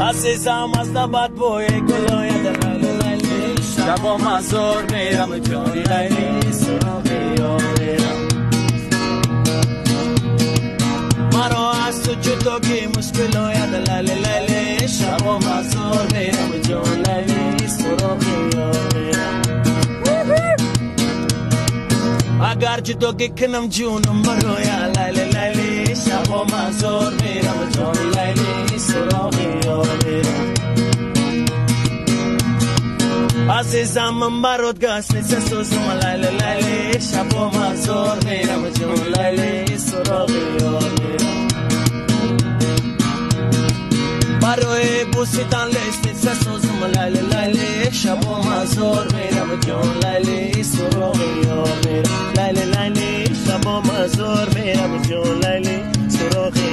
عزیزم از نبات بوی گلای لیلی شبا مزار میرم جانی لیلی سراغی آورم مرا از تو جداگی مشکل آید لیلی لیلی شبا مزار میرم جان لیلی سراغی آورم اگر جداگی کنم جونم مرویا لیلی لیلی شبا مزار میرم جان لیلی سراغی آورم عزیزم من برات گشت سوزم لیلی لیلی شبا مزار میرم جان لیلی سراغی آورم برای بوسیدن لیست سوزم لیلی لیلی شبا مزار میرم جان لیلی سراغی آورم لیلی لیلی شبا مزار میرم جان لیلی سراغی